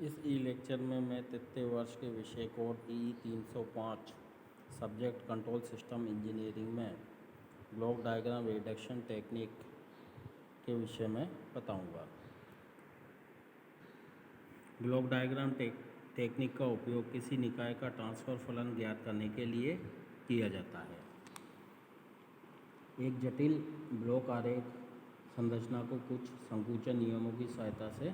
इस ई लेक्चर में मैं तृतीय वर्ष के विषय code E305 subject control system engineering में ब्लॉक डायग्राम रिडक्शन टेक्निक के विषय में बताऊंगा। ब्लॉक डायग्राम टेक्निक का उपयोग किसी निकाय का ट्रांसफ़र फलन ज्ञात करने के लिए किया जाता है। एक जटिल ब्लॉक आरेख संरचना को कुछ संकुचन नियमों की सहायता से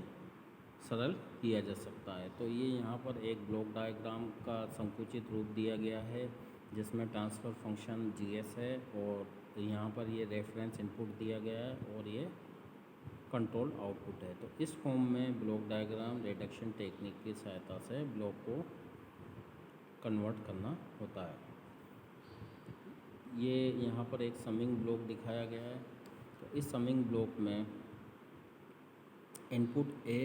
सरल किया जा सकता है। तो ये यहाँ पर एक ब्लॉक डायग्राम का संकुचित रूप दिया गया है जिसमें ट्रांसफ़र फंक्शन GS है और यहाँ पर ये रेफरेंस इनपुट दिया गया है और ये कंट्रोल आउटपुट है। तो इस फॉर्म में ब्लॉक डायग्राम रिडक्शन टेक्निक की सहायता से ब्लॉक को कन्वर्ट करना होता है। ये यहाँ पर एक समिंग ब्लॉक दिखाया गया है। तो इस समिंग ब्लॉक में इनपुट A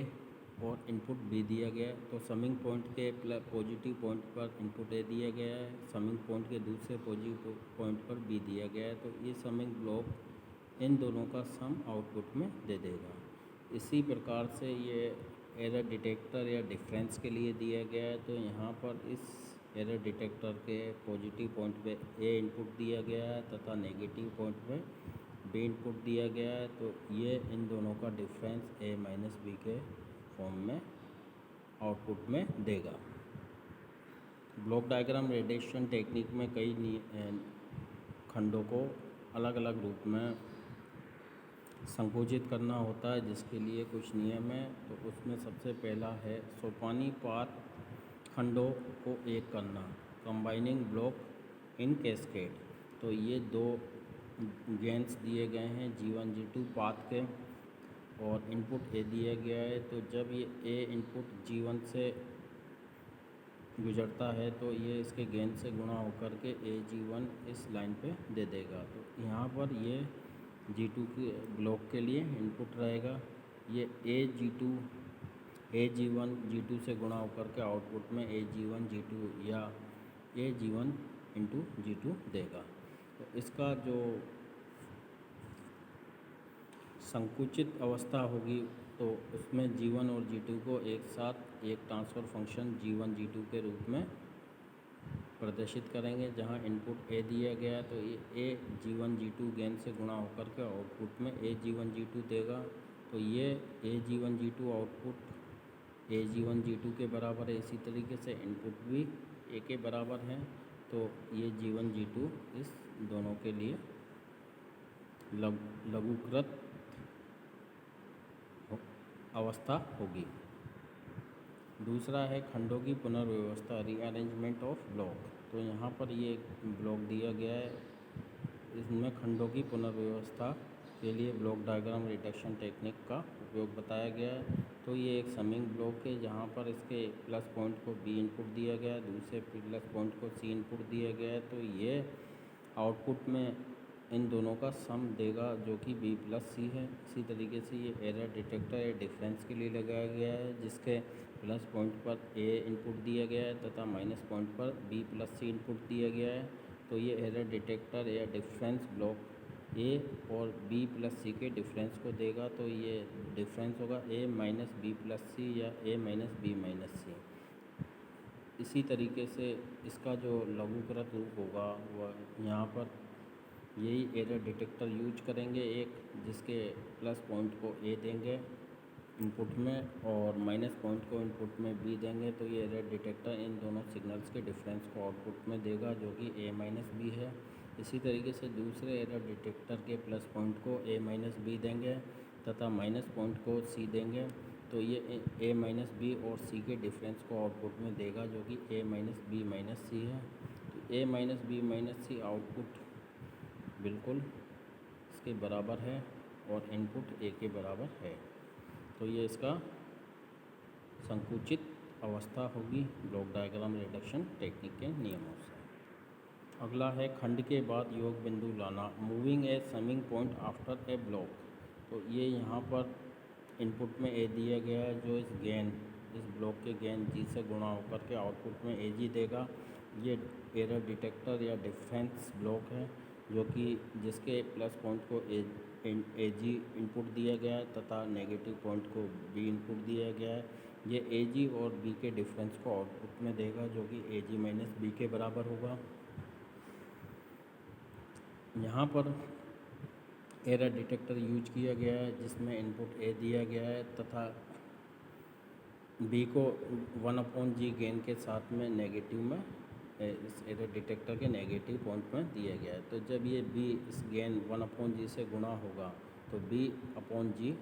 और इनपुट B दिया गया है। तो समिंग पॉइंट के पॉजिटिव पॉइंट पर इनपुट A दिया गया है, समिंग पॉइंट के दूसरे पॉजिटिव पॉइंट पर B दिया गया है। तो ये समिंग ब्लॉक इन दोनों का सम आउटपुट में दे देगा। इसी प्रकार से ये एरर डिटेक्टर या डिफरेंस के लिए दिया गया है। तो यहाँ पर इस एरर डिटेक्टर के पॉजिटिव पॉइंट पे A इनपुट दिया गया है तथा नेगेटिव पॉइंट पे B इनपुट दिया गया है। तो ये इन दोनों का डिफरेंस A माइनस B के फॉर्म में आउटपुट में देगा। ब्लॉक डायग्राम रिडक्शन टेक्निक में कई खंडों को अलग अलग रूप में संकुचित करना होता है जिसके लिए कुछ नियम है। तो उसमें सबसे पहला है सोपानीपात खंडों को एक करना, कंबाइनिंग ब्लॉक इन कैस्केड। तो ये दो गेन्स दिए गए हैं G1 G2 पाथ के और इनपुट A दिया गया है। तो जब ये A इनपुट G1 से गुजरता है तो ये इसके गेन से गुणा होकर के AG1 इस लाइन पे दे देगा। तो यहाँ पर ये G2 के ब्लॉक के लिए इनपुट रहेगा। ये AG1 G2 से गुणा होकर के आउटपुट में AG1 G2 या AG1 इंटू G2 देगा। तो इसका जो संकुचित अवस्था होगी तो उसमें G1 और G2 को एक साथ एक ट्रांसफ़र फंक्शन G1 G2 के रूप में प्रदर्शित करेंगे। जहां इनपुट A दिया गया है तो ये AG1 G2 गेन से गुणा होकर के आउटपुट में AG1 G2 देगा। तो ये AG1 G2 output AG1 G2 के बराबर है। इसी तरीके से इनपुट भी A के बराबर है। तो ये G1 G2 इस दोनों के लिए लघुकृत अवस्था होगी। दूसरा है खंडों की पुनर्व्यवस्था, रीअरेंजमेंट ऑफ ब्लॉक। तो यहाँ पर ये ब्लॉक दिया गया है, इसमें खंडों की पुनर्व्यवस्था के लिए ब्लॉक डायग्राम रिडक्शन टेक्निक का उपयोग बताया गया है। तो ये एक समिंग ब्लॉक है जहाँ पर इसके प्लस पॉइंट को B इनपुट दिया गया है, दूसरे प्लस पॉइंट को C इनपुट दिया गया है। तो ये आउटपुट में इन दोनों का सम देगा जो कि B प्लस C है। इसी तरीके से ये एरर डिटेक्टर या डिफरेंस के लिए लगाया गया है जिसके प्लस पॉइंट पर A इनपुट दिया गया है तथा माइनस पॉइंट पर B प्लस C इनपुट दिया गया है। तो ये एरर डिटेक्टर या डिफरेंस ब्लॉक A और B प्लस C के डिफरेंस को देगा। तो ये डिफरेंस होगा A minus B plus C या A minus B minus C। इसी तरीके से इसका जो लघुकृत रूप होगा वह यहाँ पर यही एरर डिटेक्टर यूज करेंगे, एक जिसके प्लस पॉइंट को A देंगे इनपुट में और माइनस पॉइंट को इनपुट में B देंगे। तो ये एरर डिटेक्टर इन दोनों सिग्नल्स के डिफरेंस को आउटपुट में देगा जो कि A माइनस B है। इसी तरीके से दूसरे एरर डिटेक्टर के प्लस पॉइंट को A माइनस B देंगे तथा माइनस पॉइंट को C देंगे। तो ये A माइनस B और C के डिफरेंस को आउटपुट में देगा जो कि A minus B minus C है। तो A minus B minus C output बिल्कुल इसके बराबर है और इनपुट A के बराबर है। तो ये इसका संकुचित अवस्था होगी ब्लॉक डायग्राम रिडक्शन टेक्निक के नियमों से। अगला है खंड के बाद योग बिंदु लाना, moving A summing point after a block. तो ये यहाँ पर इनपुट में A दिया गया है जो इस ब्लॉक के गेन G से गुणा होकर के आउटपुट में AG देगा। ये एरर डिटेक्टर या डिफरेंस ब्लॉक है जो कि जिसके प्लस पॉइंट को AG इनपुट दिया गया है तथा नेगेटिव पॉइंट को B इनपुट दिया गया है। ये ए जी और बी के डिफरेंस को आउटपुट में देगा, जो कि ए जी माइनस बी के बराबर होगा। यहाँ पर एरर डिटेक्टर यूज किया गया है, जिसमें इनपुट ए दिया गया है तथा बी को 1/g गेन के साथ में नेगेटिव में इस एरर डिटेक्टर के नेगेटिव पॉइंट में दिया गया है। तो जब ये बी इस गेन 1/g से गुणा होगा तो b/g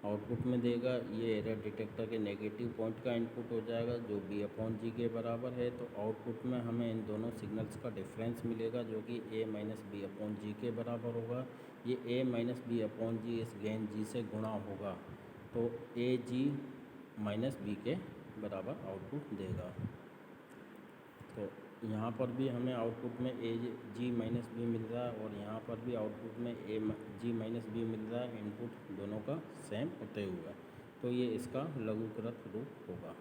आउटपुट में देगा। ये एरर डिटेक्टर के नेगेटिव पॉइंट का इनपुट हो जाएगा, जो b/g के बराबर है। तो आउटपुट में हमें इन दोनों सिग्नल्स का डिफरेंस मिलेगा, जो कि a माइनस b/g के बराबर होगा। ये a माइनस b/g इस गेन g से गुणा होगा, तो a g माइनस b के बराबर आउटपुट देगा। तो यहाँ पर भी हमें आउटपुट में ए जी माइनस बी मिल रहा है, और यहाँ पर भी आउटपुट में ए जी माइनस बी मिल रहा है, इनपुट दोनों का सेम होते हुए। तो ये इसका लघुकृत रूप होगा।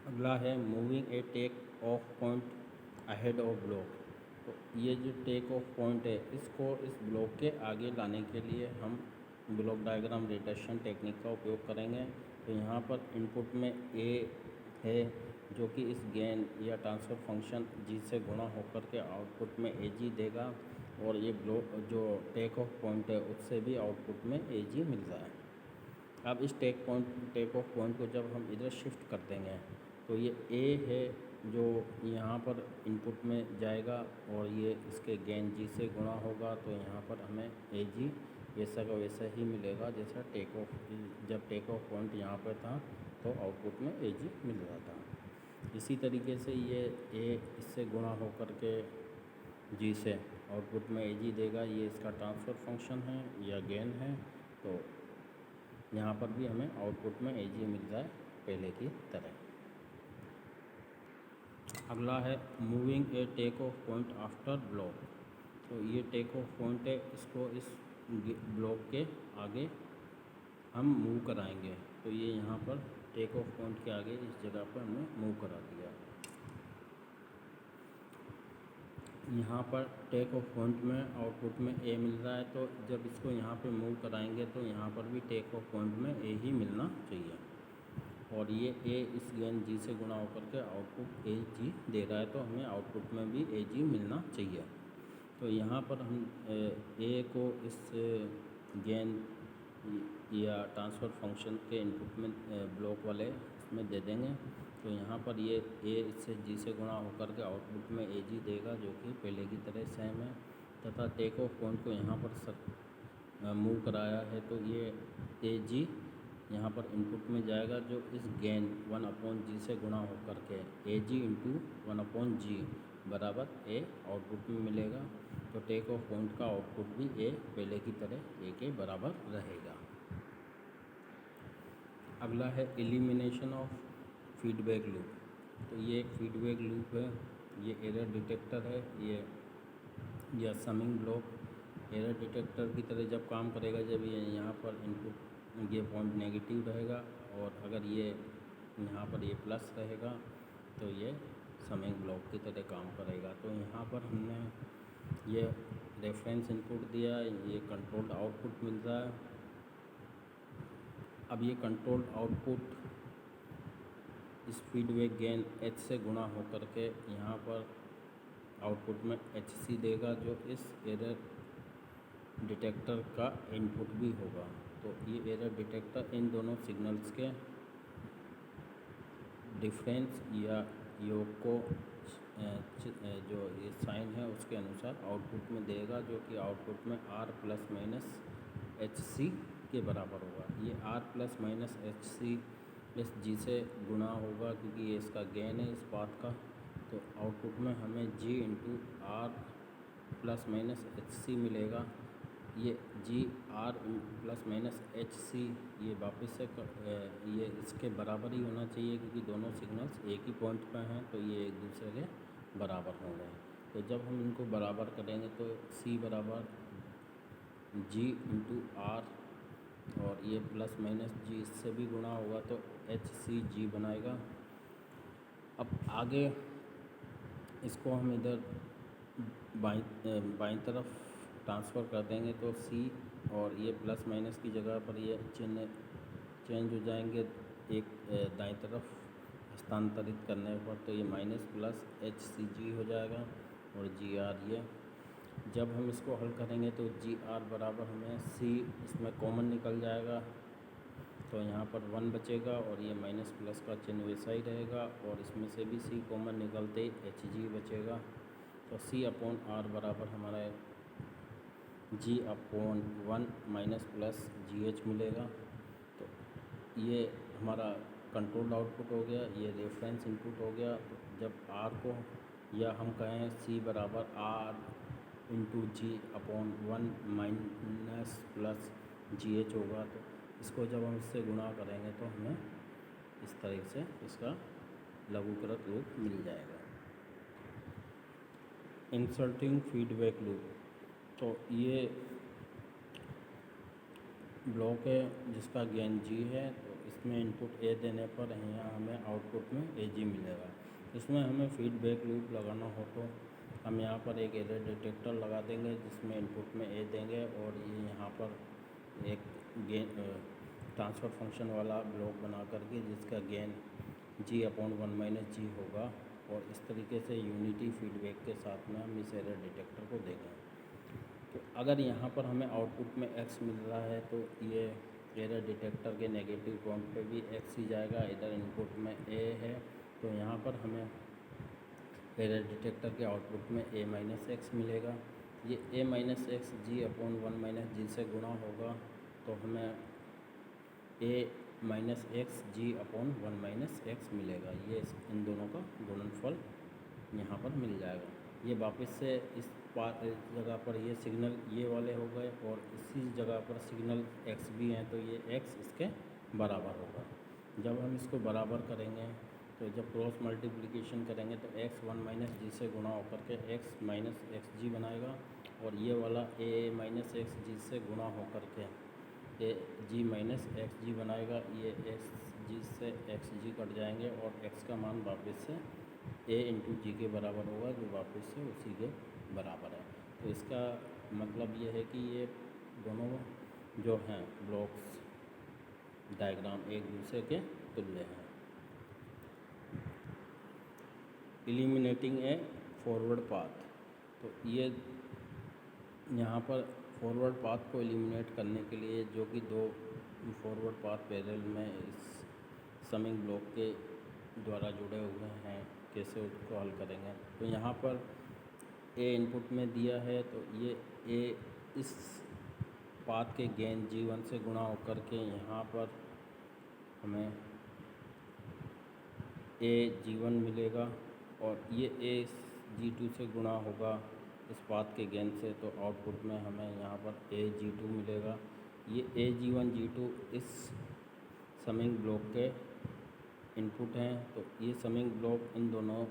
अगला है moving a take off point ahead of block. तो ये जो टेक ऑफ पॉइंट है, इसको इस ब्लॉक के आगे लाने के लिए हम ब्लॉक डायग्राम रिडक्शन टेक्निक का उपयोग करेंगे। तो यहाँ पर इनपुट में ए है, जो कि इस गेन या ट्रांसफ़र फंक्शन जी से गुणा होकर के आउटपुट में ए जी देगा, और ये ब्लॉक जो टेक ऑफ पॉइंट है उससे भी आउटपुट में ए जी मिल रहा है। अब इस टेक ऑफ पॉइंट को जब हम इधर शिफ्ट कर देंगे, तो ये ए है जो यहाँ पर इनपुट में जाएगा, और ये इसके गेन जी से गुणा होगा। तो यहाँ पर हमें ए जी वैसा का वैसा ही मिलेगा जैसा जब टेक ऑफ पॉइंट यहाँ पर था तो आउटपुट में ए जी मिल रहा था। इसी तरीके से ये ए इससे गुणा होकर के जी से आउटपुट में ए जी देगा। ये इसका ट्रांसफ़र फंक्शन है या गेन है। तो यहाँ पर भी हमें आउटपुट में ए जी मिल रहा है पहले की तरह। अगला है moving a take off point after block. तो ये टेक ऑफ पॉइंट है, इसको इस ब्लॉक के आगे हम मूव कराएंगे। तो ये यहाँ पर टेक ऑफ पॉइंट के आगे इस जगह पर हमने मूव करा दिया। यहाँ पर टेक ऑफ पॉइंट में आउटपुट में ए मिल रहा है, तो जब इसको यहाँ पे मूव कराएंगे तो यहाँ पर भी टेक ऑफ पॉइंट में ए ही मिलना चाहिए। और ये ए इस गेन जी से गुणा होकर के आउटपुट ए जी दे रहा है, तो हमें आउटपुट में भी ए जी मिलना चाहिए। तो यहाँ पर हम ए को इस गेन या ट्रांसफ़र फंक्शन के इनपुट में ब्लॉक वाले इसमें दे देंगे। तो यहाँ पर ये ए इससे जी से गुणा होकर के आउटपुट में ए जी देगा, जो कि पहले की तरह सेम है। तथा टेक ऑफ पॉइंट को यहाँ पर मूव कराया है, तो ये ए जी यहाँ पर इनपुट में जाएगा, जो इस गेन 1/g से गुणा होकर के ए जी इंटू 1/g बराबर ए आउटपुट में मिलेगा। तो टेक ऑफ पॉइंट का आउटपुट भी ए पहले की तरह ए के बराबर रहेगा। अगला है एलिमिनेशन ऑफ फीडबैक लूप। तो ये एक फीडबैक लूप है, ये एरर डिटेक्टर है, ये समिंग ब्लॉक एरर डिटेक्टर की तरह जब काम करेगा, जब ये यहाँ पर इनपुट ये पॉइंट नेगेटिव रहेगा, और अगर ये यहाँ पर ये प्लस रहेगा तो ये समिंग ब्लॉक की तरह काम करेगा। तो यहाँ पर हमने ये रेफरेंस इनपुट दिया, ये कंट्रोल्ड आउटपुट मिल रहा है। अब ये कंट्रोल्ड आउटपुट इस फीडबैक गेन एच से गुणा होकर के यहाँ पर आउटपुट में एच सी देगा, जो इस एरर डिटेक्टर का इनपुट भी होगा। तो ये एरर डिटेक्टर इन दोनों सिग्नल्स के डिफरेंस या योग को जो ये साइन है उसके अनुसार आउटपुट में देगा, जो कि आउटपुट में R plus minus H C के बराबर होगा। ये R plus minus H C इस जी से गुणा होगा, क्योंकि ये इसका गेन है इस पाथ का। तो आउटपुट में हमें G into R plus minus H C मिलेगा। ये G R plus minus H C ये वापस से ये इसके बराबर ही होना चाहिए, क्योंकि दोनों सिग्नल्स एक ही पॉइंट पर हैं, तो ये एक दूसरे के बराबर होंगे। तो जब हम इनको बराबर करेंगे तो सी बराबर जी इंटू आर, और ये प्लस माइनस जी इससे भी गुणा होगा, तो एच सी जी बनाएगा। अब आगे इसको हम इधर बाईं तरफ ट्रांसफ़र कर देंगे, तो सी और ये प्लस माइनस की जगह पर ये चिन्ह चेंज हो जाएंगे एक दाईं तरफ हस्तांतरित करने पर, तो ये माइनस प्लस एच सी जी हो जाएगा और जी आर ये। जब हम इसको हल करेंगे तो जी आर बराबर हमें सी इसमें कॉमन निकल जाएगा, तो यहाँ पर 1 बचेगा और ये माइनस प्लस का चिन्ह वैसा ही रहेगा और इसमें से भी सी कॉमन निकलते ही एच जी बचेगा। तो सी अपॉन आर बराबर हमारा G upon 1 minus plus G H मिलेगा। तो ये हमारा कंट्रोल आउटपुट हो गया, ये रेफरेंस इनपुट हो गया। तो जब आर को या हम कहें सी बराबर R into G upon 1 minus plus G H होगा, तो इसको जब हम इससे गुणा करेंगे तो हमें इस तरीके से इसका लघुकृत रूप मिल जाएगा। इंसर्टिंग फीडबैक लूप, तो ये ब्लॉक है जिसका गेन जी है, तो इसमें इनपुट ए देने पर यहाँ हमें आउटपुट में ए जी मिलेगा। इसमें हमें फीडबैक लूप लगाना हो तो हम यहाँ पर एक एरर डिटेक्टर लगा देंगे जिसमें इनपुट में ए देंगे और ये यहाँ पर एक गेन ट्रांसफ़र फंक्शन वाला ब्लॉक बना करके जिसका गेन जी अपॉन 1 माइनस जी होगा, और इस तरीके से यूनिटी फीडबैक के साथ में हम इस एरर डिटेक्टर को देंगे। तो अगर यहाँ पर हमें आउटपुट में x मिल रहा है तो ये एरर डिटेक्टर के नेगेटिव काउंट पे भी x ही जाएगा। इधर इनपुट में a है तो यहाँ पर हमें एरर डिटेक्टर के आउटपुट में a माइनस एक्स मिलेगा। ये a minus X G upon 1 minus G से गुणा होगा तो हमें a minus X G upon 1 minus X मिलेगा। ये इन दोनों का गुणनफल यहाँ पर मिल जाएगा। ये वापस से इस जगह पर ये सिग्नल ये वाले हो गए और इसी जगह पर सिग्नल x भी हैं तो ये x इसके बराबर होगा। जब हम इसको बराबर करेंगे तो जब क्रॉस मल्टीप्लिकेशन करेंगे तो x 1 माइनस जी से गुणा होकर के x माइनस एक्स जी बनाएगा, और ये वाला a माइनस एक्स जी से गुणा होकर के ए जी माइनस एक्स जी बनाएगा। ये एक्स जी से एक्स जी कट जाएंगे और x का मान वापस से a इंटू जी के बराबर होगा जो वापस से उसी के बराबर है। तो इसका मतलब ये है कि ये दोनों जो हैं ब्लॉक्स डायग्राम एक दूसरे के तुल्य हैं। एलिमिनेटिंग ए फॉरवर्ड पाथ, तो ये यहाँ पर फॉरवर्ड पाथ को एलिमिनेट करने के लिए जो कि दो फॉरवर्ड पाथ पैरेलल में इस समिंग ब्लॉक के द्वारा जुड़े हुए हैं, कैसे उसको हल करेंगे। तो यहाँ पर ए इनपुट में दिया है तो ये ए इस पाथ के गेन G1 से गुणा होकर के यहाँ पर हमें ए G1 मिलेगा, और ये ए G2 से गुणा होगा इस पाथ के गेन से, तो आउटपुट में हमें यहाँ पर ए G2 मिलेगा। ये ए G1 G2 इस समिंग ब्लॉक के इनपुट हैं, तो ये समिंग ब्लॉक इन दोनों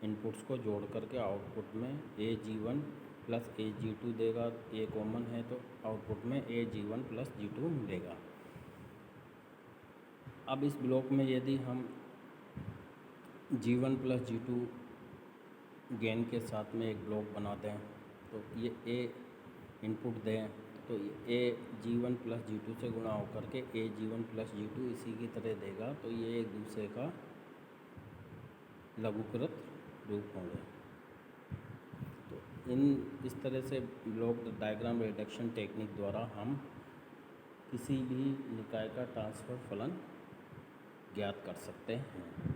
इनपुट्स को जोड़ करके आउटपुट में ए G1 प्लस ए G2 देगा। ए कॉमन है तो आउटपुट में ए G1 प्लस G2 मिलेगा। अब इस ब्लॉक में यदि हम G1 प्लस G2 गेन के साथ में एक ब्लॉक बनाते हैं तो ये ए इनपुट दें तो ए G1 प्लस G2 से गुणा होकर के ए G1 प्लस G2 इसी की तरह देगा, तो ये एक दूसरे का लघुकृत रूप होंगे। तो इस तरह से ब्लॉक डायग्राम रिडक्शन टेक्निक द्वारा हम किसी भी निकाय का ट्रांसफ़र फलन ज्ञात कर सकते हैं।